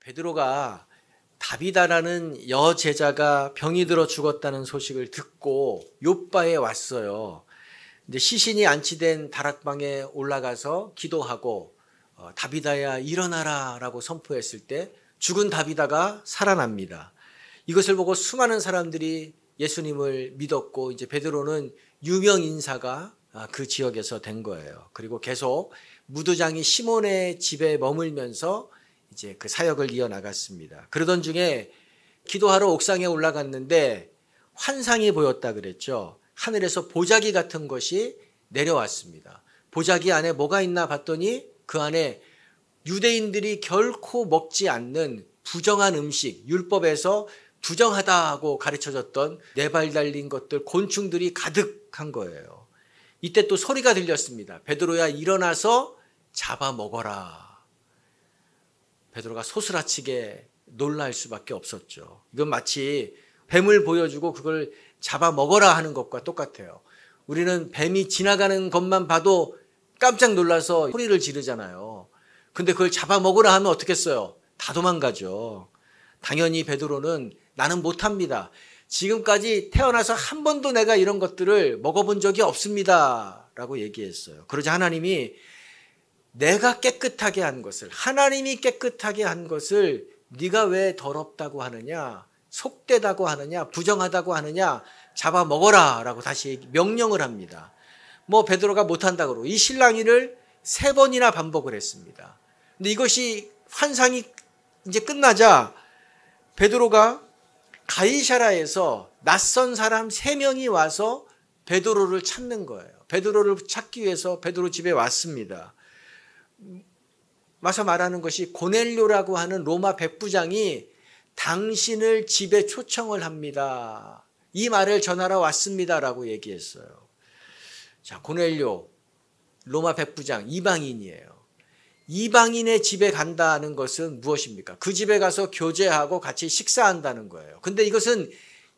베드로가 다비다라는 여제자가 병이 들어 죽었다는 소식을 듣고 욥바에 왔어요. 근데 시신이 안치된 다락방에 올라가서 기도하고 다비다야 일어나라 라고 선포했을 때 죽은 다비다가 살아납니다. 이것을 보고 수많은 사람들이 예수님을 믿었고 이제 베드로는 유명 인사가 그 지역에서 된 거예요. 그리고 계속 무두장이 시몬의 집에 머물면서 이제 그 사역을 이어나갔습니다. 그러던 중에 기도하러 옥상에 올라갔는데 환상이 보였다 그랬죠. 하늘에서 보자기 같은 것이 내려왔습니다. 보자기 안에 뭐가 있나 봤더니 그 안에 유대인들이 결코 먹지 않는 부정한 음식, 율법에서 부정하다고 가르쳐졌던 네 발 달린 것들, 곤충들이 가득한 거예요. 이때 또 소리가 들렸습니다. 베드로야 일어나서 잡아 먹어라. 베드로가 소스라치게 놀랄 수밖에 없었죠. 이건 마치 뱀을 보여주고 그걸 잡아 먹어라 하는 것과 똑같아요. 우리는 뱀이 지나가는 것만 봐도 깜짝 놀라서 소리를 지르잖아요. 근데 그걸 잡아 먹으라 하면 어떻겠어요? 다 도망가죠. 당연히 베드로는 나는 못합니다. 지금까지 태어나서 한 번도 내가 이런 것들을 먹어본 적이 없습니다. 라고 얘기했어요. 그러자 하나님이 내가 깨끗하게 한 것을, 하나님이 깨끗하게 한 것을 네가 왜 더럽다고 하느냐, 속되다고 하느냐, 부정하다고 하느냐, 잡아 먹어라 라고 다시 명령을 합니다. 베드로가 못한다고 그러고 이 실랑이를 3번이나 반복을 했습니다. 근데 이것이 환상이 이제 끝나자 베드로가 가이사랴에서 낯선 사람 3명이 와서 베드로를 찾는 거예요. 베드로를 찾기 위해서 베드로 집에 왔습니다. 와서 말하는 것이 고넬료라고 하는 로마 백부장이 당신을 집에 초청을 합니다. 이 말을 전하러 왔습니다라고 얘기했어요. 자, 고넬료, 로마 백부장, 이방인이에요. 이방인의 집에 간다는 것은 무엇입니까? 그 집에 가서 교제하고 같이 식사한다는 거예요. 근데 이것은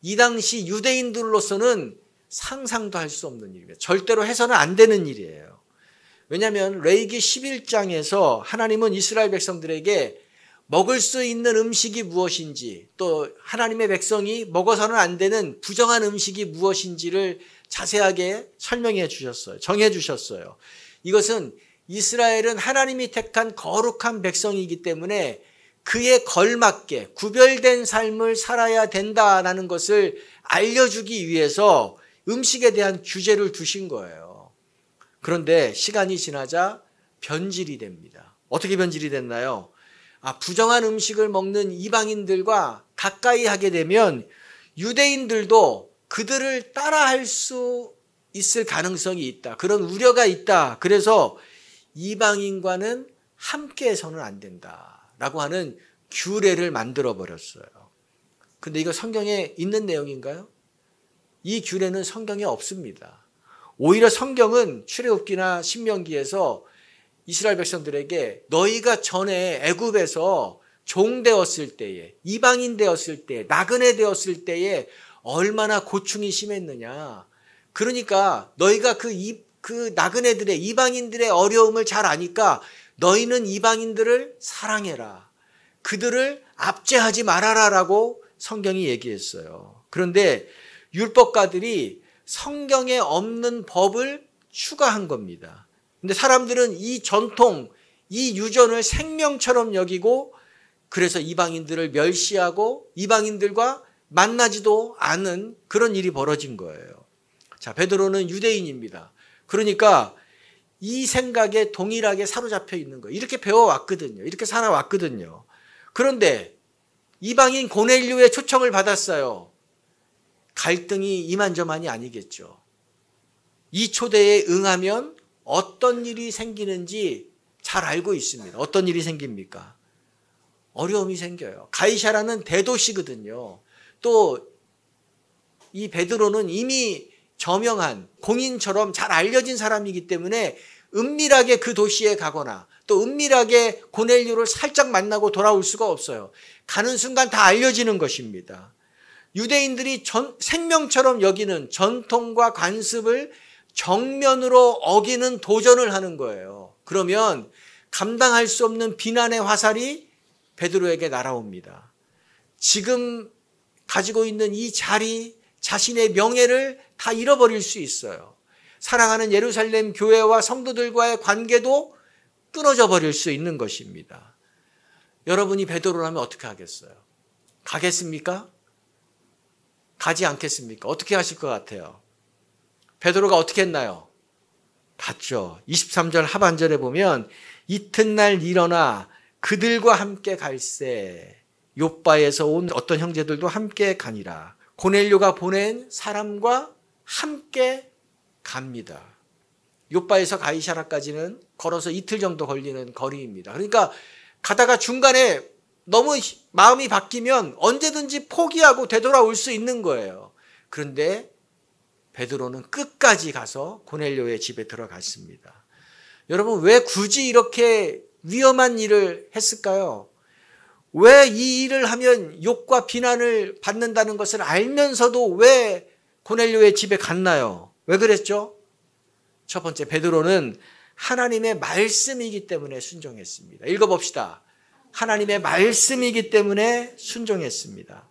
이 당시 유대인들로서는 상상도 할 수 없는 일입니다. 절대로 해서는 안 되는 일이에요. 왜냐하면 레위기 11장에서 하나님은 이스라엘 백성들에게 먹을 수 있는 음식이 무엇인지, 또 하나님의 백성이 먹어서는 안 되는 부정한 음식이 무엇인지를 자세하게 설명해 주셨어요. 정해 주셨어요. 이것은 이스라엘은 하나님이 택한 거룩한 백성이기 때문에 그에 걸맞게 구별된 삶을 살아야 된다라는 것을 알려주기 위해서 음식에 대한 규제를 두신 거예요. 그런데 시간이 지나자 변질이 됩니다. 어떻게 변질이 됐나요? 부정한 음식을 먹는 이방인들과 가까이 하게 되면 유대인들도 그들을 따라할 수 있을 가능성이 있다. 그런 우려가 있다. 그래서 이방인과는 함께해서는 안 된다라고 하는 규례를 만들어 버렸어요. 근데 이거 성경에 있는 내용인가요? 이 규례는 성경에 없습니다. 오히려 성경은 출애굽기나 신명기에서 이스라엘 백성들에게 너희가 전에 애굽에서 종 되었을 때에, 이방인 되었을 때, 나그네 되었을 때에 얼마나 고충이 심했느냐. 그러니까 너희가 그 나그네들의, 이방인들의 어려움을 잘 아니까 너희는 이방인들을 사랑해라. 그들을 압제하지 말아라라고 성경이 얘기했어요. 그런데 율법가들이 성경에 없는 법을 추가한 겁니다. 근데 사람들은 이 전통, 이 유전을 생명처럼 여기고 그래서 이방인들을 멸시하고 이방인들과 만나지도 않은 그런 일이 벌어진 거예요. 자, 베드로는 유대인입니다. 그러니까 이 생각에 동일하게 사로잡혀 있는 거예요. 이렇게 배워왔거든요. 이렇게 살아왔거든요. 그런데 이방인 고넬료의 초청을 받았어요. 갈등이 이만저만이 아니겠죠. 이 초대에 응하면 어떤 일이 생기는지 잘 알고 있습니다. 어떤 일이 생깁니까? 어려움이 생겨요. 가이사랴는 대도시거든요. 또 이 베드로는 이미 저명한 공인처럼 잘 알려진 사람이기 때문에 은밀하게 그 도시에 가거나 또 은밀하게 고넬료를 살짝 만나고 돌아올 수가 없어요. 가는 순간 다 알려지는 것입니다. 유대인들이 생명처럼 여기는 전통과 관습을 정면으로 어기는 도전을 하는 거예요. 그러면 감당할 수 없는 비난의 화살이 베드로에게 날아옵니다. 지금 가지고 있는 이 자리, 자신의 명예를 다 잃어버릴 수 있어요. 사랑하는 예루살렘 교회와 성도들과의 관계도 끊어져 버릴 수 있는 것입니다. 여러분이 베드로라면 어떻게 하겠어요? 가겠습니까? 가지 않겠습니까? 어떻게 하실 것 같아요? 베드로가 어떻게 했나요? 갔죠. 23절 하반절에 보면 이튿날 일어나 그들과 함께 갈새 욥바에서 온 어떤 형제들도 함께 가니라. 고넬료가 보낸 사람과 함께 갑니다. 욥바에서 가이사라까지는 걸어서 이틀 정도 걸리는 거리입니다. 그러니까 가다가 중간에 너무 마음이 바뀌면 언제든지 포기하고 되돌아올 수 있는 거예요. 그런데 베드로는 끝까지 가서 고넬료의 집에 들어갔습니다. 여러분, 왜 굳이 이렇게 위험한 일을 했을까요? 왜 이 일을 하면 욕과 비난을 받는다는 것을 알면서도 왜 고넬료의 집에 갔나요? 왜 그랬죠? 첫 번째, 베드로는 하나님의 말씀이기 때문에 순종했습니다. 읽어봅시다. 하나님의 말씀이기 때문에 순종했습니다.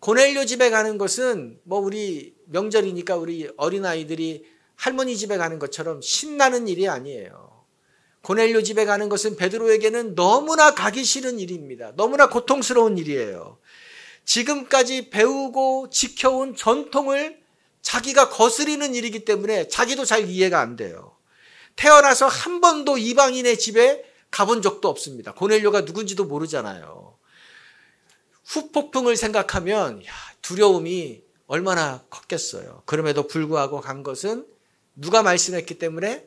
고넬료 집에 가는 것은 우리 명절이니까 우리 어린아이들이 할머니 집에 가는 것처럼 신나는 일이 아니에요. 고넬료 집에 가는 것은 베드로에게는 너무나 가기 싫은 일입니다. 너무나 고통스러운 일이에요. 지금까지 배우고 지켜온 전통을 자기가 거스리는 일이기 때문에 자기도 잘 이해가 안 돼요. 태어나서 한 번도 이방인의 집에 가본 적도 없습니다. 고넬료가 누군지도 모르잖아요. 후폭풍을 생각하면 두려움이 얼마나 컸겠어요. 그럼에도 불구하고 간 것은 누가 말씀했기 때문에?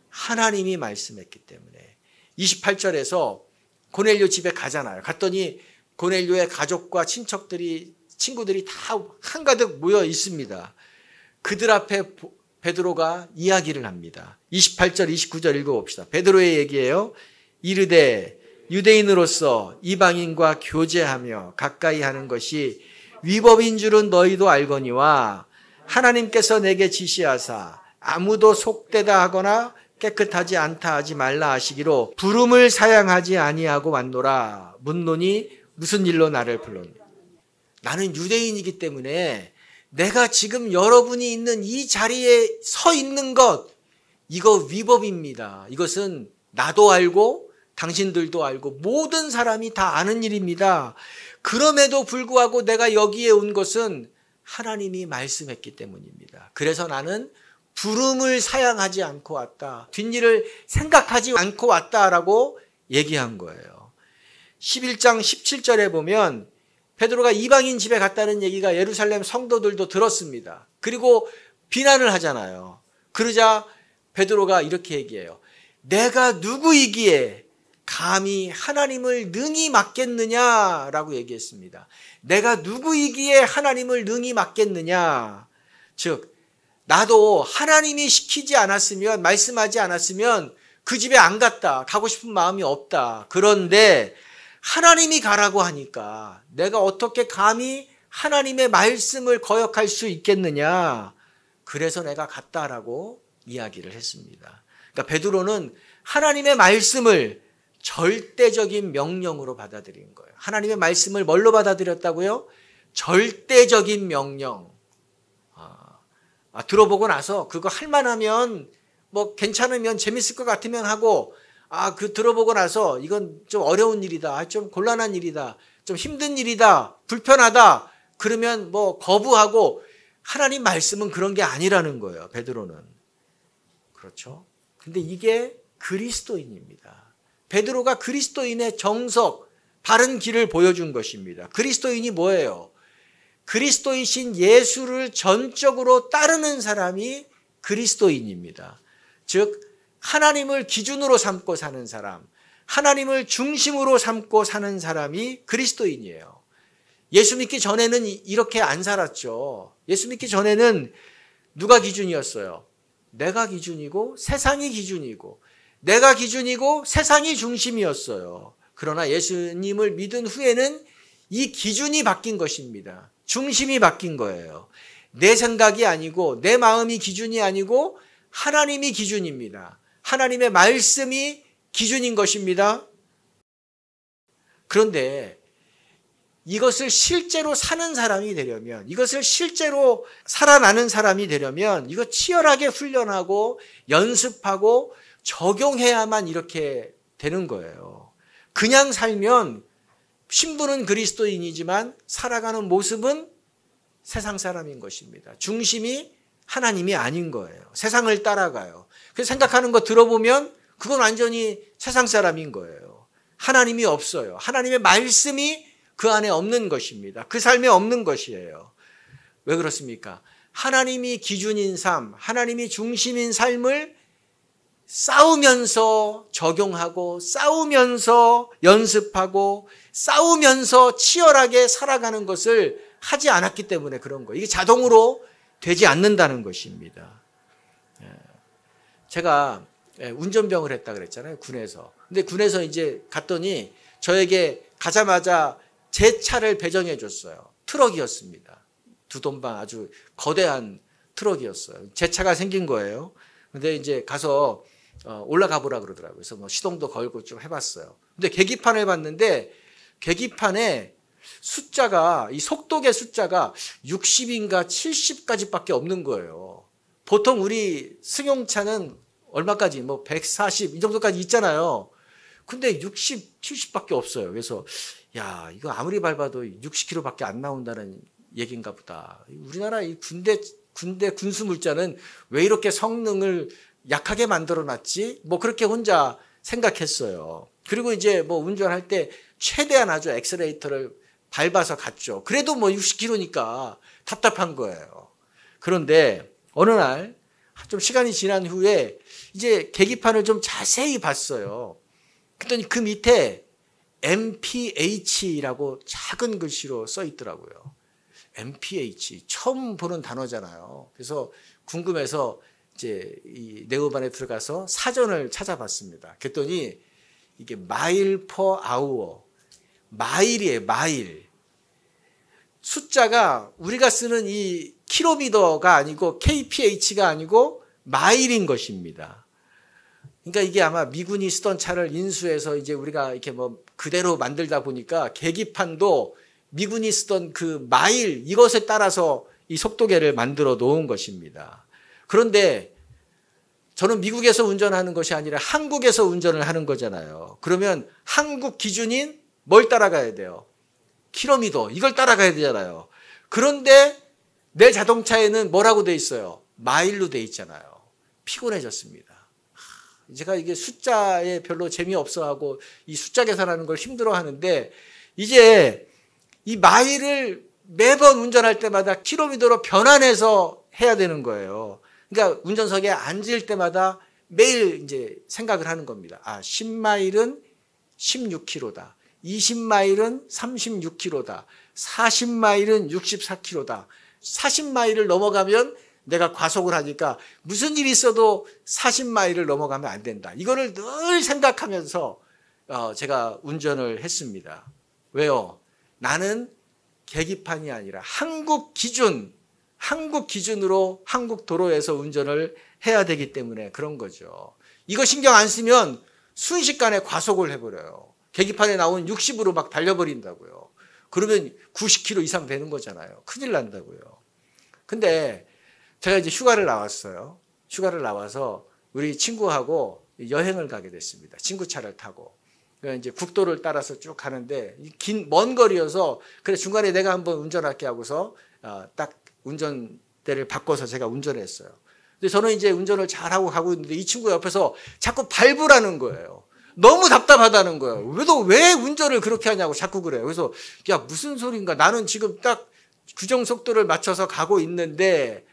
하나님이 말씀했기 때문에. 28절에서 고넬료 집에 가잖아요. 갔더니 고넬료의 가족과 친구들이 다 한가득 모여 있습니다. 그들 앞에 베드로가 이야기를 합니다. 28절, 29절 읽어봅시다. 베드로의 얘기예요. 이르되 유대인으로서 이방인과 교제하며 가까이 하는 것이 위법인 줄은 너희도 알거니와 하나님께서 내게 지시하사 아무도 속되다 하거나 깨끗하지 않다 하지 말라 하시기로 부름을 사양하지 아니하고 왔노라. 묻노니 무슨 일로 나를 불렀니? 나는 유대인이기 때문에 내가 지금 여러분이 있는 이 자리에 서 있는 것, 이거 위법입니다. 이것은 나도 알고 당신들도 알고 모든 사람이 다 아는 일입니다. 그럼에도 불구하고 내가 여기에 온 것은 하나님이 말씀했기 때문입니다. 그래서 나는 부름을 사양하지 않고 왔다. 뒷일을 생각하지 않고 왔다라고 얘기한 거예요. 11장 17절에 보면 베드로가 이방인 집에 갔다는 얘기가 예루살렘 성도들도 들었습니다. 그리고 비난을 하잖아요. 그러자 베드로가 이렇게 얘기해요. 내가 누구이기에 감히 하나님을 능히 맡겠느냐라고 얘기했습니다. 내가 누구이기에 하나님을 능히 맡겠느냐. 즉 나도 하나님이 시키지 않았으면, 말씀하지 않았으면 그 집에 안 갔다. 가고 싶은 마음이 없다. 그런데 하나님이 가라고 하니까 내가 어떻게 감히 하나님의 말씀을 거역할 수 있겠느냐. 그래서 내가 갔다라고 이야기를 했습니다. 그러니까 베드로는 하나님의 말씀을 절대적인 명령으로 받아들인 거예요. 하나님의 말씀을 뭘로 받아들였다고요? 절대적인 명령. 들어보고 나서 그거 할만하면 괜찮으면 재밌을 것 같으면 하고 들어보고 나서 이건 좀 어려운 일이다. 좀 곤란한 일이다. 좀 힘든 일이다. 불편하다. 그러면 거부하고 하나님 말씀은 그런 게 아니라는 거예요. 베드로는. 그렇죠? 근데 이게 그리스도인입니다. 베드로가 그리스도인의 정석, 바른 길을 보여준 것입니다. 그리스도인이 뭐예요? 그리스도이신 예수를 전적으로 따르는 사람이 그리스도인입니다. 즉 하나님을 기준으로 삼고 사는 사람, 하나님을 중심으로 삼고 사는 사람이 그리스도인이에요. 예수 믿기 전에는 이렇게 안 살았죠. 예수 믿기 전에는 누가 기준이었어요? 내가 기준이고 세상이 기준이고 내가 기준이고 세상이 중심이었어요. 그러나 예수님을 믿은 후에는 이 기준이 바뀐 것입니다. 중심이 바뀐 거예요. 내 생각이 아니고 내 마음이 기준이 아니고 하나님이 기준입니다. 하나님의 말씀이 기준인 것입니다. 그런데 이것을 실제로 사는 사람이 되려면, 이것을 실제로 살아나는 사람이 되려면 이거 치열하게 훈련하고 연습하고 적용해야만 이렇게 되는 거예요. 그냥 살면 신분은 그리스도인이지만 살아가는 모습은 세상 사람인 것입니다. 중심이 하나님이 아닌 거예요. 세상을 따라가요. 그래서 생각하는 거 들어보면 그건 완전히 세상 사람인 거예요. 하나님이 없어요. 하나님의 말씀이 그 안에 없는 것입니다. 그 삶에 없는 것이에요. 왜 그렇습니까? 하나님이 기준인 삶, 하나님이 중심인 삶을 싸우면서 적용하고 싸우면서 연습하고 싸우면서 치열하게 살아가는 것을 하지 않았기 때문에 그런 거예요. 이게 자동으로 되지 않는다는 것입니다. 제가 운전병을 했다 그랬잖아요. 군에서. 근데 군에서 이제 갔더니 저에게 가자마자 제 차를 배정해 줬어요. 트럭이었습니다. 두 돈방 아주 거대한 트럭이었어요. 제 차가 생긴 거예요. 근데 이제 가서 올라가 보라 그러더라고요. 그래서 뭐 시동도 걸고 좀 해봤어요. 근데 계기판을 봤는데 계기판에 숫자가, 이 속도계 숫자가 60인가 70까지밖에 없는 거예요. 보통 우리 승용차는 얼마까지, 뭐 140 이 정도까지 있잖아요. 근데 60, 70밖에 없어요. 그래서 야, 이거 아무리 밟아도 60km밖에 안 나온다는 얘기인가 보다. 우리나라 이 군대 군수 물자는 왜 이렇게 성능을 약하게 만들어 놨지? 뭐 그렇게 혼자 생각했어요. 그리고 이제 뭐 운전할 때 최대한 아주 엑셀레이터를 밟아서 갔죠. 그래도 뭐 60km니까 답답한 거예요. 그런데 어느 날 좀 시간이 지난 후에 이제 계기판을 좀 자세히 봤어요. 그랬더니 그 밑에 MPH라고 작은 글씨로 써 있더라고요. MPH 처음 보는 단어잖아요. 그래서 궁금해서 이제 이 네오반에 들어가서 사전을 찾아봤습니다. 그랬더니 이게 마일 퍼 아워, 마일이에요. 마일. 숫자가 우리가 쓰는 이 킬로미터가 아니고 kph가 아니고 마일인 것입니다. 그러니까 이게 아마 미군이 쓰던 차를 인수해서 이제 우리가 이렇게 뭐 그대로 만들다 보니까 계기판도 미군이 쓰던 그 마일, 이것에 따라서 이 속도계를 만들어 놓은 것입니다. 그런데 저는 미국에서 운전하는 것이 아니라 한국에서 운전을 하는 거잖아요. 그러면 한국 기준인 뭘 따라가야 돼요? 킬로미터, 이걸 따라가야 되잖아요. 그런데 내 자동차에는 뭐라고 돼 있어요? 마일로 돼 있잖아요. 피곤해졌습니다. 제가 이게 숫자에 별로 재미없어하고 이 숫자 계산하는 걸 힘들어하는데 이제 이 마일을 매번 운전할 때마다 킬로미터로 변환해서 해야 되는 거예요. 그러니까 운전석에 앉을 때마다 매일 이제 생각을 하는 겁니다. 아, 10마일은 16km다. 20마일은 36km다. 40마일은 64km다. 40마일을 넘어가면 내가 과속을 하니까 무슨 일이 있어도 40마일을 넘어가면 안 된다. 이거를 늘 생각하면서 제가 운전을 했습니다. 왜요? 나는 계기판이 아니라 한국 기준으로 한국 도로에서 운전을 해야 되기 때문에 그런 거죠. 이거 신경 안 쓰면 순식간에 과속을 해버려요. 계기판에 나온 60으로 막 달려버린다고요. 그러면 90km 이상 되는 거잖아요. 큰일 난다고요. 근데 제가 이제 휴가를 나왔어요. 휴가를 나와서 우리 친구하고 여행을 가게 됐습니다. 친구 차를 타고. 이제 국도를 따라서 쭉 가는데 먼 거리여서 그래 중간에 내가 한번 운전할게 하고서 딱 운전대를 바꿔서 제가 운전했어요. 근데 저는 이제 운전을 잘하고 가고 있는데 이 친구 옆에서 자꾸 밟으라는 거예요. 너무 답답하다는 거예요. 왜 운전을 그렇게 하냐고 자꾸 그래요. 그래서 야 무슨 소린가. 나는 지금 딱 규정 속도를 맞춰서 가고 있는데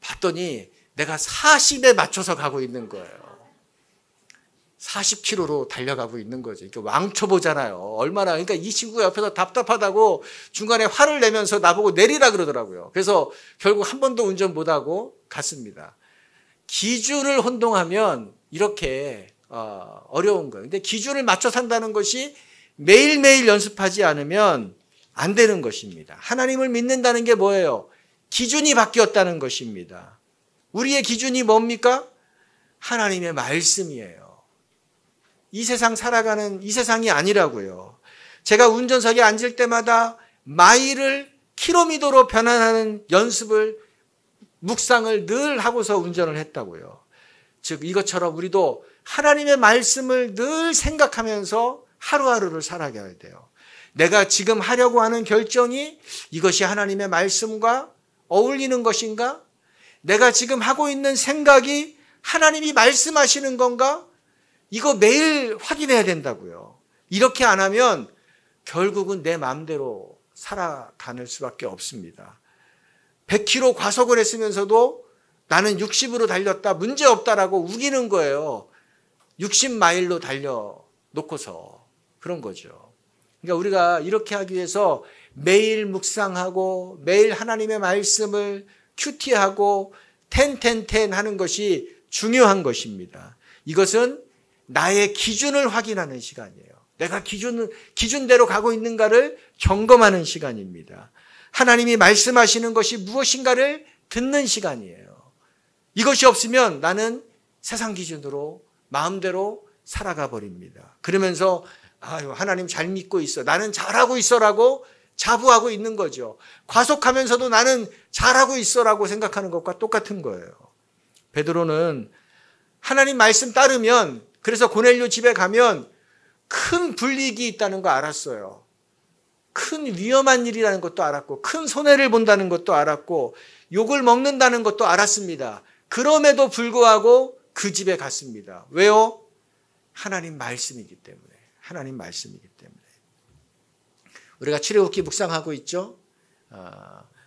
봤더니 내가 40에 맞춰서 가고 있는 거예요. 40km로 달려가고 있는 거죠. 이렇게 왕초보잖아요. 얼마나, 그러니까 이 친구가 옆에서 답답하다고 중간에 화를 내면서 나보고 내리라 그러더라고요. 그래서 결국 한 번도 운전 못하고 갔습니다. 기준을 혼동하면 이렇게 어려운 거예요. 근데 기준을 맞춰 산다는 것이 매일매일 연습하지 않으면 안 되는 것입니다. 하나님을 믿는다는 게 뭐예요? 기준이 바뀌었다는 것입니다. 우리의 기준이 뭡니까? 하나님의 말씀이에요. 이 세상 살아가는 이 세상이 아니라고요. 제가 운전석에 앉을 때마다 마일을 킬로미터로 변환하는 연습을, 묵상을 늘 하고서 운전을 했다고요. 즉 이것처럼 우리도 하나님의 말씀을 늘 생각하면서 하루하루를 살아가야 돼요. 내가 지금 하려고 하는 결정이 이것이 하나님의 말씀과 어울리는 것인가? 내가 지금 하고 있는 생각이 하나님이 말씀하시는 건가? 이거 매일 확인해야 된다고요. 이렇게 안 하면 결국은 내 마음대로 살아가는 수밖에 없습니다. 100km 과속을 했으면서도 나는 60으로 달렸다, 문제없다라고 우기는 거예요. 60마일로 달려놓고서. 그런 거죠. 그러니까 우리가 이렇게 하기 위해서 매일 묵상하고 매일 하나님의 말씀을 큐티하고 텐텐텐 하는 것이 중요한 것입니다. 이것은 나의 기준을 확인하는 시간이에요. 내가 기준대로 가고 있는가를 점검하는 시간입니다. 하나님이 말씀하시는 것이 무엇인가를 듣는 시간이에요. 이것이 없으면 나는 세상 기준으로 마음대로 살아가 버립니다. 그러면서 아유, 하나님 잘 믿고 있어, 나는 잘하고 있어라고 자부하고 있는 거죠. 과속하면서도 나는 잘하고 있어라고 생각하는 것과 똑같은 거예요. 베드로는 하나님 말씀 따르면, 그래서 고넬료 집에 가면 큰 불이익이 있다는 거 알았어요. 큰 위험한 일이라는 것도 알았고, 큰 손해를 본다는 것도 알았고, 욕을 먹는다는 것도 알았습니다. 그럼에도 불구하고 그 집에 갔습니다. 왜요? 하나님 말씀이기 때문에. 하나님 말씀이기 때문에. 우리가 출애굽기 묵상하고 있죠.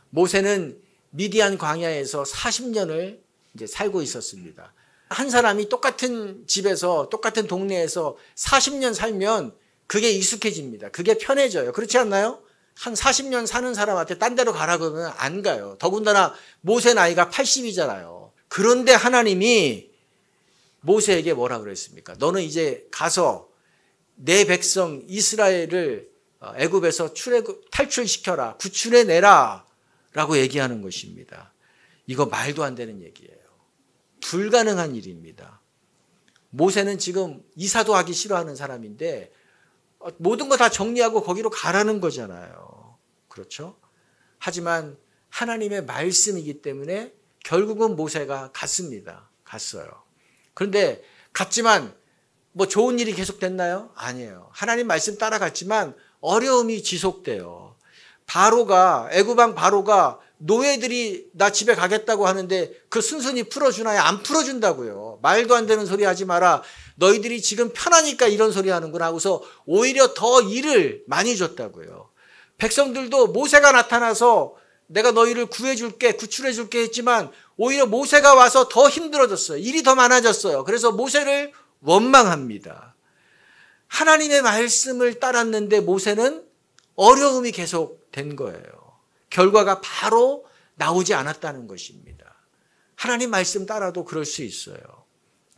모세는 미디안 광야에서 40년을 이제 살고 있었습니다. 한 사람이 똑같은 집에서, 똑같은 동네에서 40년 살면 그게 익숙해집니다. 그게 편해져요. 그렇지 않나요? 한 40년 사는 사람한테 딴 데로 가라 그러면 안 가요. 더군다나 모세 나이가 80이잖아요. 그런데 하나님이 모세에게 뭐라 그랬습니까? 너는 이제 가서 내 백성 이스라엘을 애굽에서 탈출시켜라, 구출해내라 라고 얘기하는 것입니다. 이거 말도 안 되는 얘기예요. 불가능한 일입니다. 모세는 지금 이사도 하기 싫어하는 사람인데 모든 거 다 정리하고 거기로 가라는 거잖아요. 그렇죠? 하지만 하나님의 말씀이기 때문에 결국은 모세가 갔습니다. 갔어요. 그런데 갔지만 뭐 좋은 일이 계속됐나요? 아니에요. 하나님 말씀 따라갔지만 어려움이 지속돼요. 바로가, 애굽왕 바로가 노예들이 나 집에 가겠다고 하는데 그 순순히 풀어주나요? 안 풀어준다고요. 말도 안 되는 소리 하지 마라. 너희들이 지금 편하니까 이런 소리 하는구나 하고서 오히려 더 일을 많이 줬다고요. 백성들도 모세가 나타나서 내가 너희를 구해줄게, 구출해줄게 했지만 오히려 모세가 와서 더 힘들어졌어요. 일이 더 많아졌어요. 그래서 모세를 원망합니다. 하나님의 말씀을 따랐는데 모세는 어려움이 계속된 거예요. 결과가 바로 나오지 않았다는 것입니다. 하나님 말씀 따라도 그럴 수 있어요.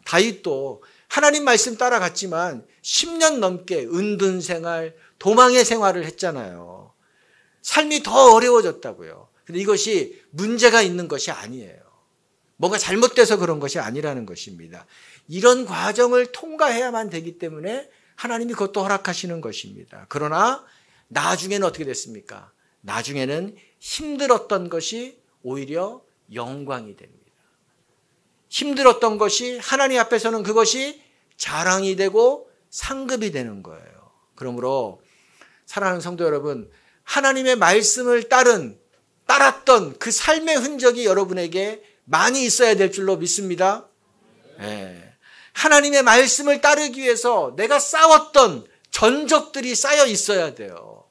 다윗도 하나님 말씀 따라갔지만 10년 넘게 은둔 생활, 도망의 생활을 했잖아요. 삶이 더 어려워졌다고요. 근데 이것이 문제가 있는 것이 아니에요. 뭔가 잘못돼서 그런 것이 아니라는 것입니다. 이런 과정을 통과해야만 되기 때문에 하나님이 그것도 허락하시는 것입니다. 그러나 나중에는 어떻게 됐습니까? 나중에는 힘들었던 것이 오히려 영광이 됩니다. 힘들었던 것이 하나님 앞에서는 그것이 자랑이 되고 상급이 되는 거예요. 그러므로 사랑하는 성도 여러분, 하나님의 말씀을 따랐던 그 삶의 흔적이 여러분에게 많이 있어야 될 줄로 믿습니다. 네. 하나님의 말씀을 따르기 위해서 내가 싸웠던 전적들이 쌓여 있어야 돼요.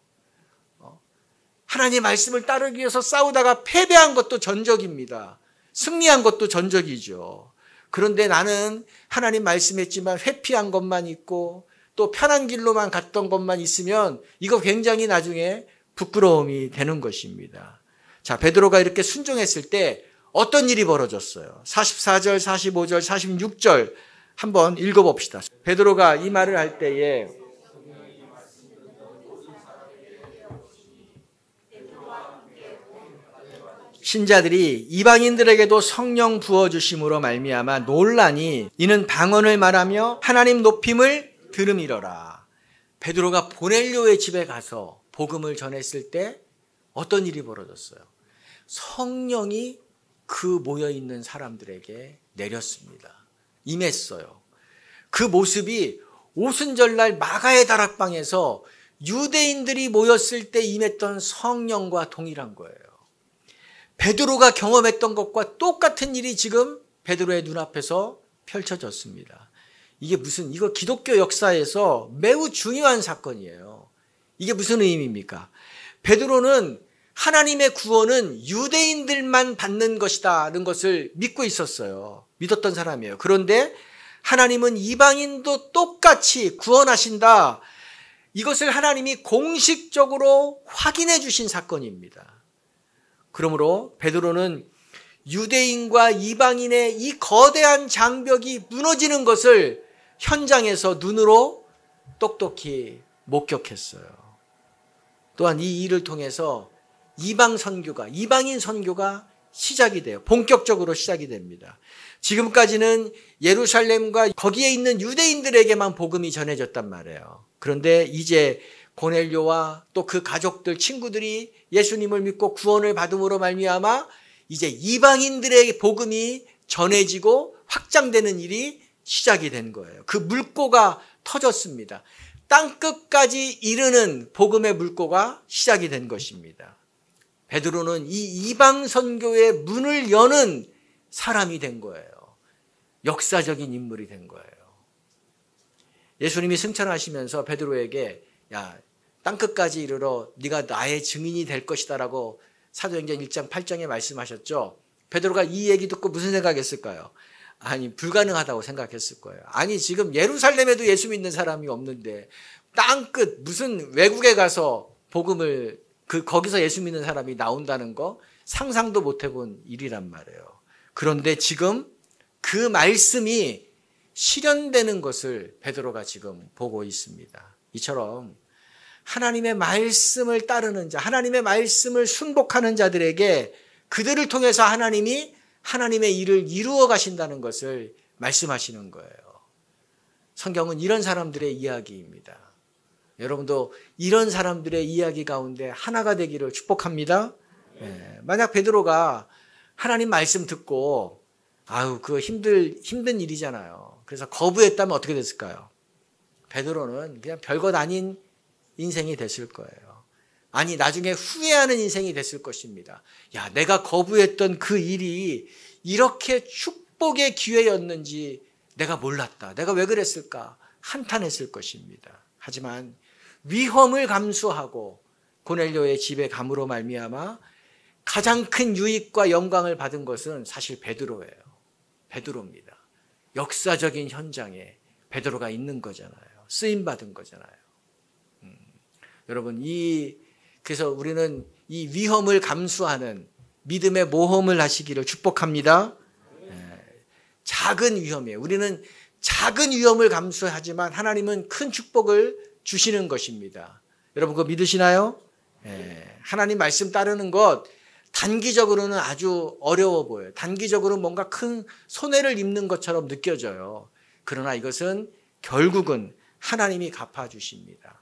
하나님의 말씀을 따르기 위해서 싸우다가 패배한 것도 전적입니다. 승리한 것도 전적이죠. 그런데 나는 하나님 말씀했지만 회피한 것만 있고 또 편한 길로만 갔던 것만 있으면 이거 굉장히 나중에 부끄러움이 되는 것입니다. 자, 베드로가 이렇게 순종했을 때 어떤 일이 벌어졌어요? 44절, 45절, 46절 한번 읽어봅시다. 베드로가 이 말을 할 때에 신자들이 이방인들에게도 성령 부어주심으로 말미암아 놀라니 이는 방언을 말하며 하나님 높임을 들음이러라. 베드로가 고넬료의 집에 가서 복음을 전했을 때 어떤 일이 벌어졌어요? 성령이 그 모여있는 사람들에게 내렸습니다. 임했어요. 그 모습이 오순절날 마가의 다락방에서 유대인들이 모였을 때 임했던 성령과 동일한 거예요. 베드로가 경험했던 것과 똑같은 일이 지금 베드로의 눈앞에서 펼쳐졌습니다. 이거 기독교 역사에서 매우 중요한 사건이에요. 이게 무슨 의미입니까? 베드로는 하나님의 구원은 유대인들만 받는 것이다는 것을 믿고 있었어요. 믿었던 사람이에요. 그런데 하나님은 이방인도 똑같이 구원하신다. 이것을 하나님이 공식적으로 확인해 주신 사건입니다. 그러므로 베드로는 유대인과 이방인의 이 거대한 장벽이 무너지는 것을 현장에서 눈으로 똑똑히 목격했어요. 또한 이 일을 통해서 이방인 선교가 시작이 돼요. 본격적으로 시작이 됩니다. 지금까지는 예루살렘과 거기에 있는 유대인들에게만 복음이 전해졌단 말이에요. 그런데 이제 고넬료와 또 그 가족들, 친구들이 예수님을 믿고 구원을 받음으로 말미암아 이제 이방인들의 복음이 전해지고 확장되는 일이 시작이 된 거예요. 그 물꼬가 터졌습니다. 땅끝까지 이르는 복음의 물꼬가 시작이 된 것입니다. 베드로는 이 이방 선교의 문을 여는 사람이 된 거예요. 역사적인 인물이 된 거예요. 예수님이 승천하시면서 베드로에게 야, 땅끝까지 이르러 네가 나의 증인이 될 것이다라고 사도행전 1장 8장에 말씀하셨죠. 베드로가 이 얘기 듣고 무슨 생각했을까요? 아니, 불가능하다고 생각했을 거예요. 아니, 지금 예루살렘에도 예수 믿는 사람이 없는데 땅끝 무슨 외국에 가서 복음을 거기서 예수 믿는 사람이 나온다는 거 상상도 못 해본 일이란 말이에요. 그런데 지금 그 말씀이 실현되는 것을 베드로가 지금 보고 있습니다. 이처럼 하나님의 말씀을 따르는 자, 하나님의 말씀을 순복하는 자들에게 그들을 통해서 하나님이 하나님의 일을 이루어 가신다는 것을 말씀하시는 거예요. 성경은 이런 사람들의 이야기입니다. 여러분도 이런 사람들의 이야기 가운데 하나가 되기를 축복합니다. 만약 베드로가 하나님 말씀 듣고 그거 힘든 일이잖아요. 그래서 거부했다면 어떻게 됐을까요? 베드로는 그냥 별것 아닌 인생이 됐을 거예요. 아니, 나중에 후회하는 인생이 됐을 것입니다. 야, 내가 거부했던 그 일이 이렇게 축복의 기회였는지 내가 몰랐다. 내가 왜 그랬을까? 한탄했을 것입니다. 하지만 위험을 감수하고 고넬료의 집에 감으로 말미암아 가장 큰 유익과 영광을 받은 것은 사실 베드로예요. 베드로입니다. 역사적인 현장에 베드로가 있는 거잖아요. 쓰임 받은 거잖아요. 여러분, 그래서 우리는 이 위험을 감수하는 믿음의 모험을 하시기를 축복합니다. 작은 위험이에요. 우리는 작은 위험을 감수하지만 하나님은 큰 축복을 주시는 것입니다. 여러분, 그거 믿으시나요? 하나님 말씀 따르는 것 단기적으로는 아주 어려워 보여요. 단기적으로 뭔가 큰 손해를 입는 것처럼 느껴져요. 그러나 이것은 결국은 하나님이 갚아주십니다.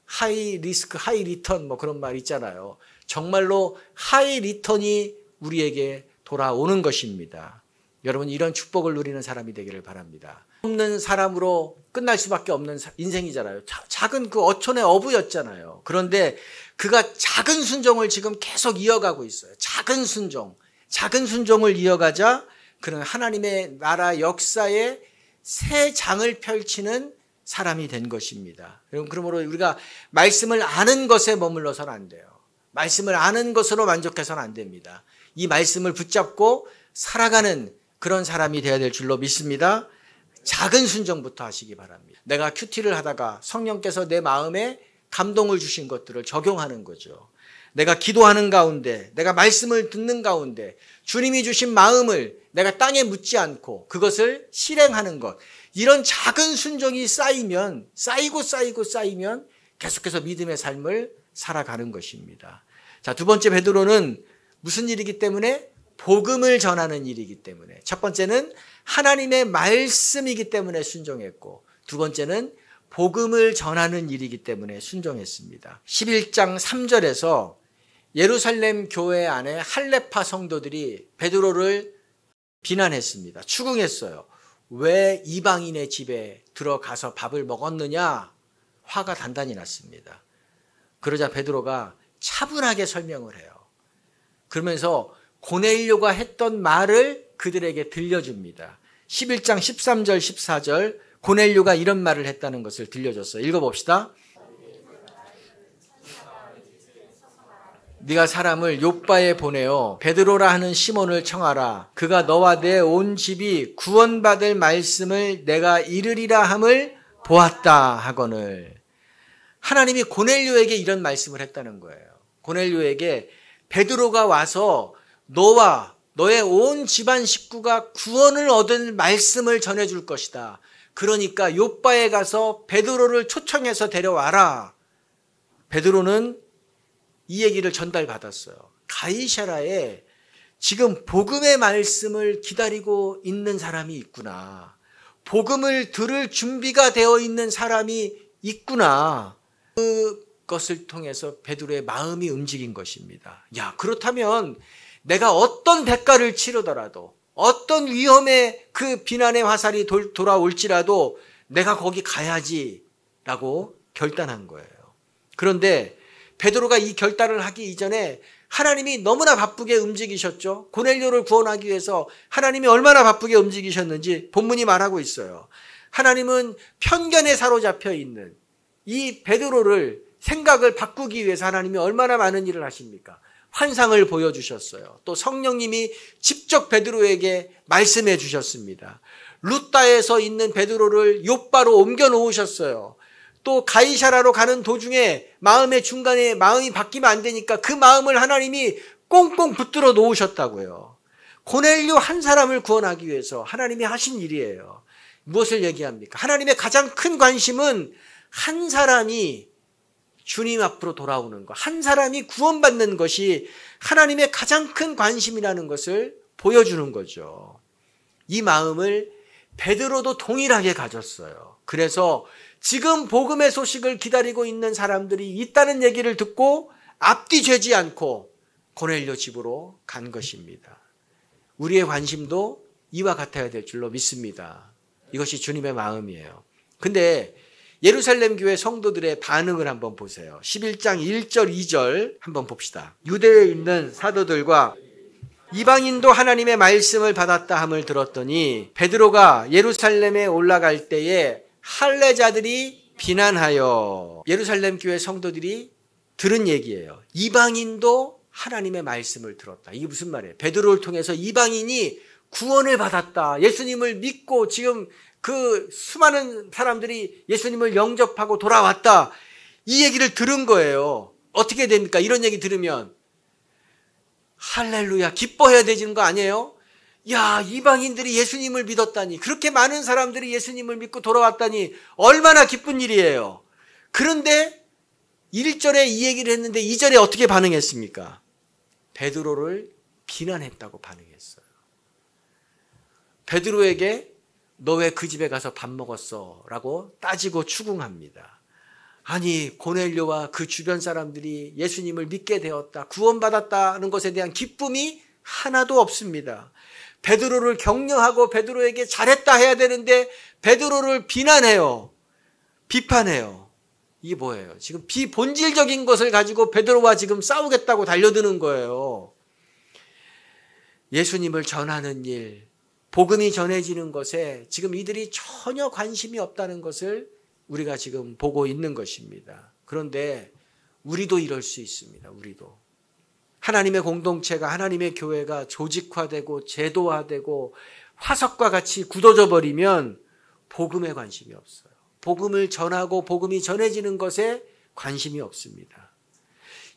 하이 리스크, 하이 리턴 그런 말 있잖아요. 정말로 하이 리턴이 우리에게 돌아오는 것입니다. 여러분, 이런 축복을 누리는 사람이 되기를 바랍니다. 없는 사람으로 끝날 수밖에 없는 인생이잖아요. 작은 그 어촌의 어부였잖아요. 그런데 그가 작은 순종을 지금 계속 이어가고 있어요. 작은 순종을 이어가자 그는 하나님의 나라 역사에 새 장을 펼치는 사람이 된 것입니다. 그러므로 우리가 말씀을 아는 것에 머물러서는 안 돼요. 말씀을 아는 것으로 만족해서는 안 됩니다. 이 말씀을 붙잡고 살아가는 그런 사람이 되어야 될 줄로 믿습니다. 작은 순종부터 하시기 바랍니다. 내가 큐티를 하다가 성령께서 내 마음에 감동을 주신 것들을 적용하는 거죠. 내가 기도하는 가운데, 내가 말씀을 듣는 가운데 주님이 주신 마음을 내가 땅에 묻지 않고 그것을 실행하는 것. 이런 작은 순종이 쌓이면 계속해서 믿음의 삶을 살아가는 것입니다. 자, 두 번째, 베드로는 무슨 일이기 때문에? 복음을 전하는 일이기 때문에. 첫 번째는 하나님의 말씀이기 때문에 순종했고, 두 번째는 복음을 전하는 일이기 때문에 순종했습니다. 11장 3절에서 예루살렘 교회 안에 할레파 성도들이 베드로를 비난했습니다. 추궁했어요. 왜 이방인의 집에 들어가서 밥을 먹었느냐? 화가 단단히 났습니다. 그러자 베드로가 차분하게 설명을 해요. 그러면서 고넬료가 했던 말을 그들에게 들려줍니다. 11장 13절 14절 고넬료가 이런 말을 했다는 것을 들려줬어요. 읽어봅시다. 네가 사람을 욥바에 보내어 베드로라 하는 시몬을 청하라. 그가 너와 내 온 집이 구원받을 말씀을 내가 이르리라 함을 보았다 하거늘. 하나님이 고넬료에게 이런 말씀을 했다는 거예요. 고넬료에게 베드로가 와서 너와 너의 온 집안 식구가 구원을 얻을 말씀을 전해줄 것이다. 그러니까 욥바에 가서 베드로를 초청해서 데려와라. 베드로는 이 얘기를 전달받았어요. 가이사랴에 지금 복음의 말씀을 기다리고 있는 사람이 있구나. 복음을 들을 준비가 되어 있는 사람이 있구나. 그것을 통해서 베드로의 마음이 움직인 것입니다. 야, 그렇다면 내가 어떤 대가를 치르더라도 어떤 위험의 그 비난의 화살이 돌아올지라도 내가 거기 가야지라고 결단한 거예요. 그런데 베드로가 이 결단을 하기 이전에 하나님이 너무나 바쁘게 움직이셨죠. 고넬료를 구원하기 위해서 하나님이 얼마나 바쁘게 움직이셨는지 본문이 말하고 있어요. 하나님은 편견에 사로잡혀 있는 이 베드로를 생각을 바꾸기 위해서 하나님이 얼마나 많은 일을 하십니까? 환상을 보여주셨어요. 또 성령님이 직접 베드로에게 말씀해 주셨습니다. 룻다에서 있는 베드로를 욥바로 옮겨 놓으셨어요. 또 가이사랴로 가는 도중에 마음의 중간에 마음이 바뀌면 안 되니까 그 마음을 하나님이 꽁꽁 붙들어 놓으셨다고요. 고넬료 한 사람을 구원하기 위해서 하나님이 하신 일이에요. 무엇을 얘기합니까? 하나님의 가장 큰 관심은 한 사람이 주님 앞으로 돌아오는 것, 한 사람이 구원받는 것이 하나님의 가장 큰 관심이라는 것을 보여주는 거죠. 이 마음을 베드로도 동일하게 가졌어요. 그래서 지금 복음의 소식을 기다리고 있는 사람들이 있다는 얘기를 듣고 앞뒤 죄지 않고 고넬료 집으로 간 것입니다. 우리의 관심도 이와 같아야 될 줄로 믿습니다. 이것이 주님의 마음이에요. 근데 예루살렘 교회 성도들의 반응을 한번 보세요. 11장 1절 2절 한번 봅시다. 유대에 있는 사도들과 이방인도 하나님의 말씀을 받았다 함을 들었더니 베드로가 예루살렘에 올라갈 때에 할례자들이 비난하여, 예루살렘 교회 성도들이 들은 얘기예요. 이방인도 하나님의 말씀을 들었다. 이게 무슨 말이에요? 베드로를 통해서 이방인이 구원을 받았다. 예수님을 믿고 지금 그 수많은 사람들이 예수님을 영접하고 돌아왔다. 이 얘기를 들은 거예요. 어떻게 됩니까? 이런 얘기 들으면 할렐루야 기뻐해야 되는 거 아니에요? 야, 이방인들이 예수님을 믿었다니, 그렇게 많은 사람들이 예수님을 믿고 돌아왔다니 얼마나 기쁜 일이에요. 그런데 1절에 이 얘기를 했는데 2절에 어떻게 반응했습니까? 베드로를 비난했다고 반응했어요. 베드로에게 너 왜 그 집에 가서 밥 먹었어? 라고 따지고 추궁합니다. 아니, 고넬료와 그 주변 사람들이 예수님을 믿게 되었다, 구원받았다는 것에 대한 기쁨이 하나도 없습니다. 베드로를 격려하고 베드로에게 잘했다 해야 되는데 베드로를 비난해요. 비판해요. 이게 뭐예요? 지금 비본질적인 것을 가지고 베드로와 지금 싸우겠다고 달려드는 거예요. 예수님을 전하는 일, 복음이 전해지는 것에 지금 이들이 전혀 관심이 없다는 것을 우리가 지금 보고 있는 것입니다. 그런데 우리도 이럴 수 있습니다. 우리도. 하나님의 공동체가, 하나님의 교회가 조직화되고 제도화되고 화석과 같이 굳어져 버리면 복음에 관심이 없어요. 복음을 전하고 복음이 전해지는 것에 관심이 없습니다.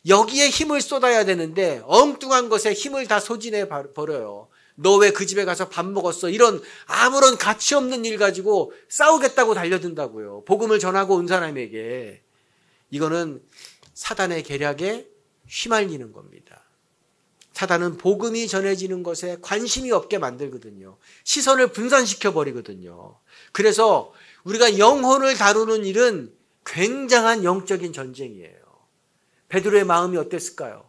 여기에 힘을 쏟아야 되는데 엉뚱한 것에 힘을 다 소진해 버려요. 너 왜 그 집에 가서 밥 먹었어? 이런 아무런 가치 없는 일 가지고 싸우겠다고 달려든다고요. 복음을 전하고 온 사람에게. 이거는 사단의 계략에 휘말리는 겁니다. 사단은 복음이 전해지는 것에 관심이 없게 만들거든요. 시선을 분산시켜 버리거든요. 그래서 우리가 영혼을 다루는 일은 굉장한 영적인 전쟁이에요. 베드로의 마음이 어땠을까요?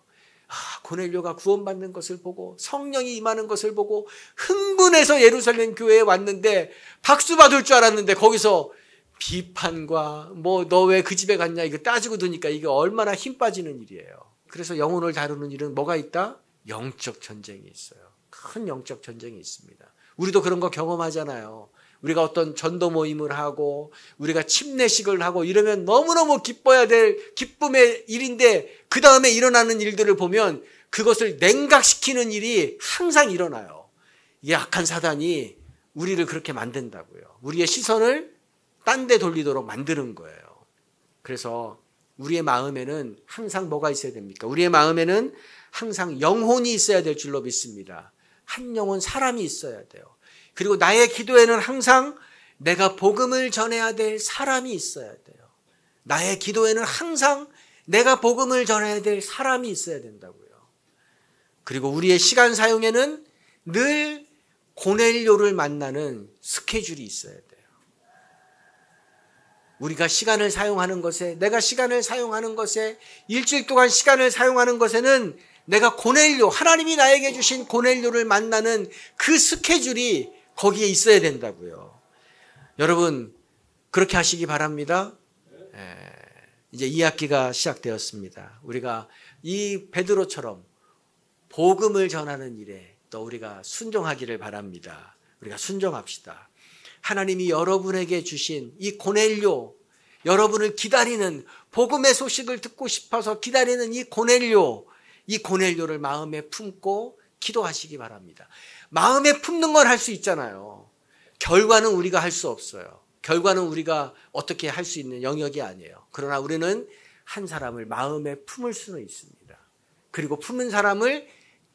고넬료가 구원받는 것을 보고 성령이 임하는 것을 보고 흥분해서 예루살렘 교회에 왔는데 박수 받을 줄 알았는데 거기서 비판과 너 왜 그 집에 갔냐 이거 따지고 드니까 이게 얼마나 힘 빠지는 일이에요. 그래서 영혼을 다루는 일은 뭐가 있다? 영적 전쟁이 있어요. 큰 영적 전쟁이 있습니다. 우리도 그런 거 경험하잖아요. 우리가 어떤 전도 모임을 하고 우리가 침례식을 하고 이러면 너무너무 기뻐야 될 기쁨의 일인데 그 다음에 일어나는 일들을 보면 그것을 냉각시키는 일이 항상 일어나요. 이게 악한 사단이 우리를 그렇게 만든다고요. 우리의 시선을 딴 데 돌리도록 만드는 거예요. 그래서 우리의 마음에는 항상 뭐가 있어야 됩니까? 우리의 마음에는 항상 영혼이 있어야 될 줄로 믿습니다. 한 영혼 사람이 있어야 돼요. 그리고 나의 기도에는 항상 내가 복음을 전해야 될 사람이 있어야 돼요. 나의 기도에는 항상 내가 복음을 전해야 될 사람이 있어야 된다고요. 그리고 우리의 시간 사용에는 늘 고넬료를 만나는 스케줄이 있어야 돼요. 우리가 시간을 사용하는 것에, 내가 시간을 사용하는 것에, 일주일 동안 시간을 사용하는 것에는 내가 고넬료, 하나님이 나에게 주신 고넬료를 만나는 그 스케줄이 거기에 있어야 된다고요. 여러분 그렇게 하시기 바랍니다. 이제 2학기가 시작되었습니다. 우리가 이 베드로처럼 복음을 전하는 일에 또 우리가 순종하기를 바랍니다. 우리가 순종합시다. 하나님이 여러분에게 주신 이 고넬료, 여러분을 기다리는 복음의 소식을 듣고 싶어서 기다리는 이 고넬료를 마음에 품고 기도하시기 바랍니다. 마음에 품는 건 할 수 있잖아요. 결과는 우리가 할 수 없어요. 결과는 우리가 어떻게 할 수 있는 영역이 아니에요. 그러나 우리는 한 사람을 마음에 품을 수는 있습니다. 그리고 품은 사람을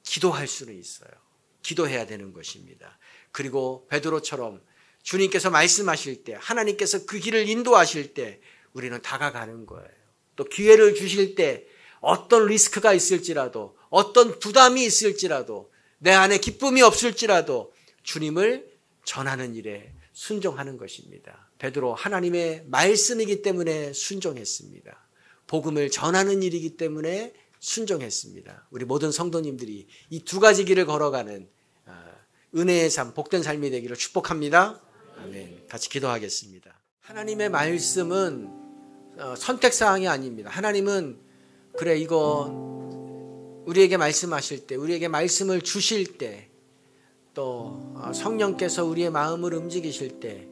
기도할 수는 있어요. 기도해야 되는 것입니다. 그리고 베드로처럼 주님께서 말씀하실 때, 하나님께서 그 길을 인도하실 때 우리는 다가가는 거예요. 또 기회를 주실 때 어떤 리스크가 있을지라도, 어떤 부담이 있을지라도, 내 안에 기쁨이 없을지라도 주님을 전하는 일에 순종하는 것입니다. 베드로 하나님의 말씀이기 때문에 순종했습니다. 복음을 전하는 일이기 때문에 순종했습니다. 우리 모든 성도님들이 이 두 가지 길을 걸어가는 은혜의 삶, 복된 삶이 되기를 축복합니다. 아멘. 같이 기도하겠습니다. 하나님의 말씀은 선택사항이 아닙니다. 하나님은 그래 이거 우리에게 말씀하실 때, 우리에게 말씀을 주실 때, 또 성령께서 우리의 마음을 움직이실 때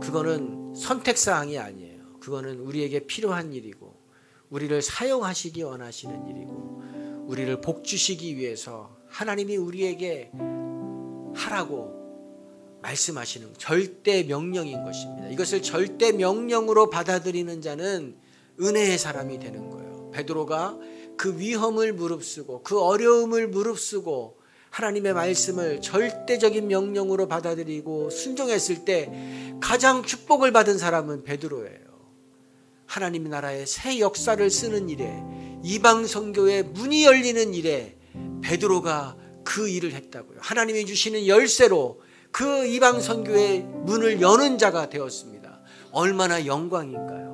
그거는 선택사항이 아니에요. 그거는 우리에게 필요한 일이고 우리를 사용하시기 원하시는 일이고 우리를 복주시기 위해서 하나님이 우리에게 하라고 말씀하시는 절대 명령인 것입니다. 이것을 절대 명령으로 받아들이는 자는 은혜의 사람이 되는 거예요. 베드로가 그 위험을 무릅쓰고 그 어려움을 무릅쓰고 하나님의 말씀을 절대적인 명령으로 받아들이고 순종했을 때 가장 축복을 받은 사람은 베드로예요. 하나님 나라의 새 역사를 쓰는 일에, 이방 선교의 문이 열리는 일에 베드로가 그 일을 했다고요. 하나님이 주시는 열쇠로 그 이방 선교의 문을 여는 자가 되었습니다. 얼마나 영광인가요?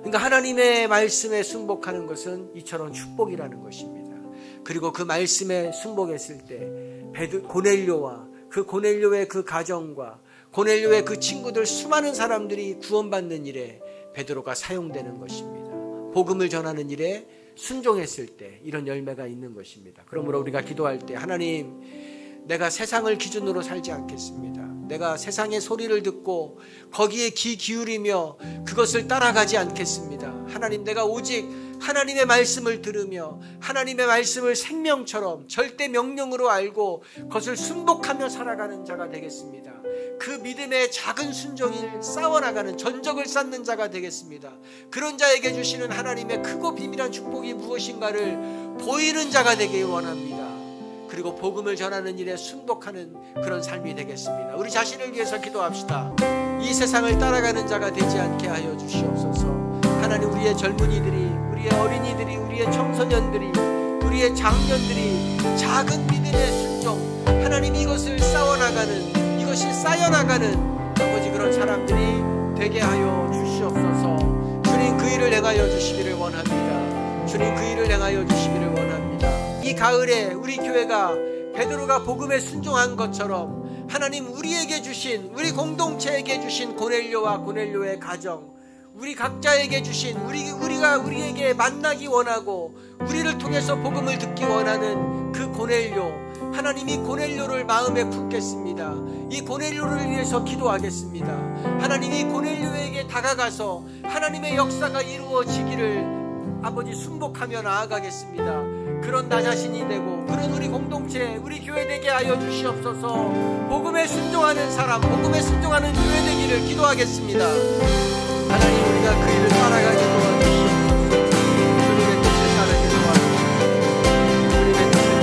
그러니까 하나님의 말씀에 순복하는 것은 이처럼 축복이라는 것입니다. 그리고 그 말씀에 순복했을 때 고넬료와 그 고넬료의 그 가정과 고넬료의 그 친구들 수많은 사람들이 구원받는 일에 베드로가 사용되는 것입니다. 복음을 전하는 일에 순종했을 때 이런 열매가 있는 것입니다. 그러므로 우리가 기도할 때 하나님, 내가 세상을 기준으로 살지 않겠습니다. 내가 세상의 소리를 듣고 거기에 귀 기울이며 그것을 따라가지 않겠습니다. 하나님, 내가 오직 하나님의 말씀을 들으며 하나님의 말씀을 생명처럼 절대 명령으로 알고 그것을 순복하며 살아가는 자가 되겠습니다. 그 믿음의 작은 순종을 쌓아나가는, 전적을 쌓는 자가 되겠습니다. 그런 자에게 주시는 하나님의 크고 비밀한 축복이 무엇인가를 보이는 자가 되길 원합니다. 그리고 복음을 전하는 일에 순복하는 그런 삶이 되겠습니다. 우리 자신을 위해서 기도합시다. 이 세상을 따라가는 자가 되지 않게 하여 주시옵소서. 하나님, 우리의 젊은이들이, 우리의 어린이들이, 우리의 청소년들이, 우리의 우리의 장년들이 작은 믿음의 순종, 하나님 이것을 쌓아나가는, 이것이 쌓여나가는 아버지 그런 사람들이 되게 하여 주시옵소서. 주님 그 일을 행하여 주시기를 원합니다. 주님 그 일을 행하여 주시기를 원합니다. 이 가을에 우리 교회가 베드로가 복음에 순종한 것처럼 하나님 우리에게 주신, 우리 공동체에게 주신 고넬료와 고넬료의 가정, 우리 각자에게 주신, 우리가 우리에게 만나기 원하고 우리를 통해서 복음을 듣기 원하는 그 고넬료, 하나님이 고넬료를 마음에 품겠습니다. 이 고넬료를 위해서 기도하겠습니다. 하나님이 고넬료에게 다가가서 하나님의 역사가 이루어지기를 아버지 순복하며 나아가겠습니다. 그런 나 자신이 되고 그런 우리 공동체, 우리 교회 되게 하여 주시옵소서. 복음에 순종하는 사람, 복음에 순종하는 교회 되기를 기도하겠습니다. 하나님 우리가 그 일을 따라가게 도와주시옵소서. 주님의 뜻을 따르게 도와주시옵소서. 주님의 뜻을 따르게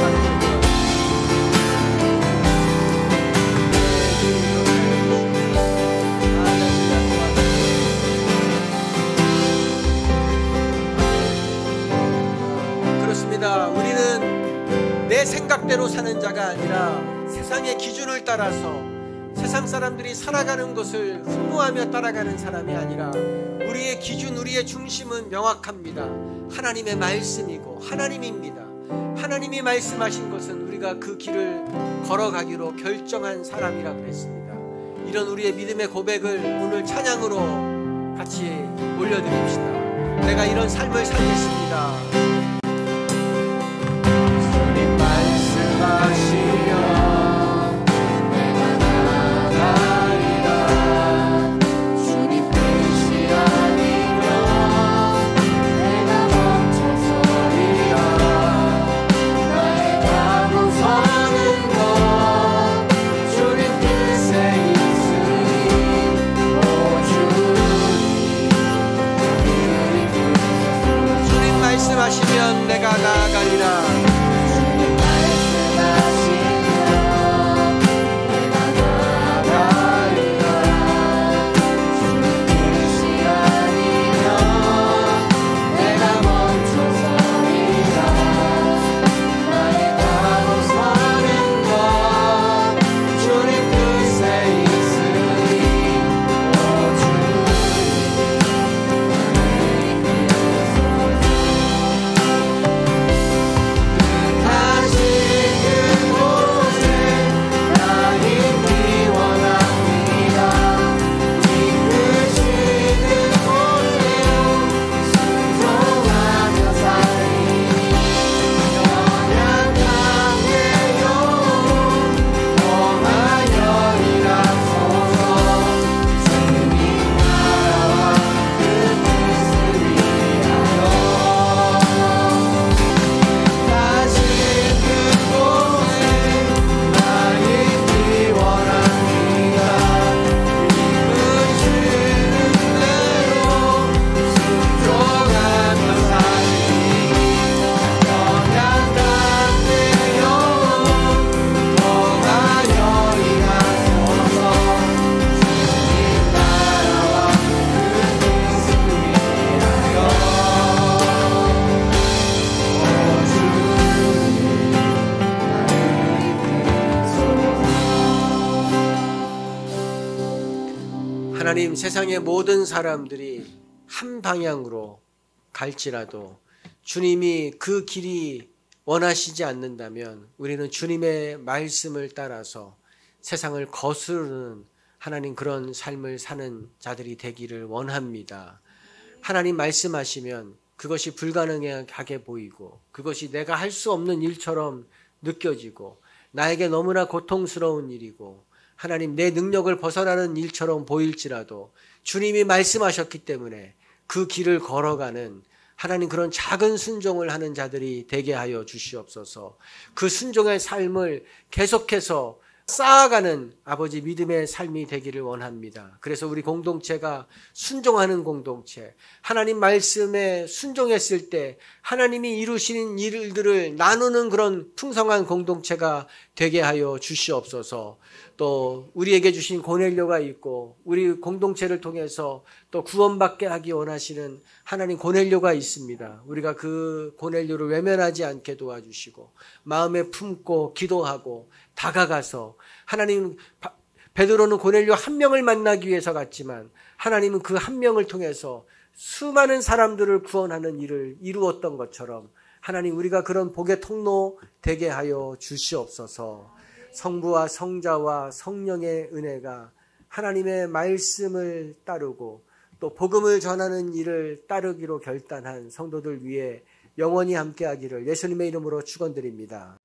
도와주시옵소서. 그렇습니다. 우리는 내 생각대로 사는 자가 아니라 세상의 기준을 따라서 세상 사람들이 살아가는 것을 흠모하며 따라가는 사람이 아니라 우리의 기준, 우리의 중심은 명확합니다. 하나님의 말씀이고 하나님입니다. 하나님이 말씀하신 것은 우리가 그 길을 걸어가기로 결정한 사람이라 그랬습니다. 이런 우리의 믿음의 고백을 오늘 찬양으로 같이 올려드립시다. 내가 이런 삶을 살겠습니다. 주님 말씀하시며 말씀하시면 내가 나아가리라. 하나님, 세상의 모든 사람들이 한 방향으로 갈지라도 주님이 그 길이 원하시지 않는다면 우리는 주님의 말씀을 따라서 세상을 거스르는 하나님 그런 삶을 사는 자들이 되기를 원합니다. 하나님 말씀하시면 그것이 불가능하게 보이고 그것이 내가 할 수 없는 일처럼 느껴지고 나에게 너무나 고통스러운 일이고 하나님 내 능력을 벗어나는 일처럼 보일지라도 주님이 말씀하셨기 때문에 그 길을 걸어가는 하나님 그런 작은 순종을 하는 자들이 되게 하여 주시옵소서. 그 순종의 삶을 계속해서 쌓아가는 아버지 믿음의 삶이 되기를 원합니다. 그래서 우리 공동체가 순종하는 공동체, 하나님 말씀에 순종했을 때 하나님이 이루시는 일들을 나누는 그런 풍성한 공동체가 되게 하여 주시옵소서. 또 우리에게 주신 고넬료가 있고 우리 공동체를 통해서 또 구원받게 하기 원하시는 하나님 고넬료가 있습니다. 우리가 그 고넬료를 외면하지 않게 도와주시고 마음에 품고 기도하고 다가가서 하나님, 베드로는 고넬료 한 명을 만나기 위해서 갔지만 하나님은 그 한 명을 통해서 수많은 사람들을 구원하는 일을 이루었던 것처럼 하나님, 우리가 그런 복의 통로 되게 하여 주시옵소서. 성부와 성자와 성령의 은혜가 하나님의 말씀을 따르고 또 복음을 전하는 일을 따르기로 결단한 성도들 위해 영원히 함께하기를 예수님의 이름으로 축원드립니다.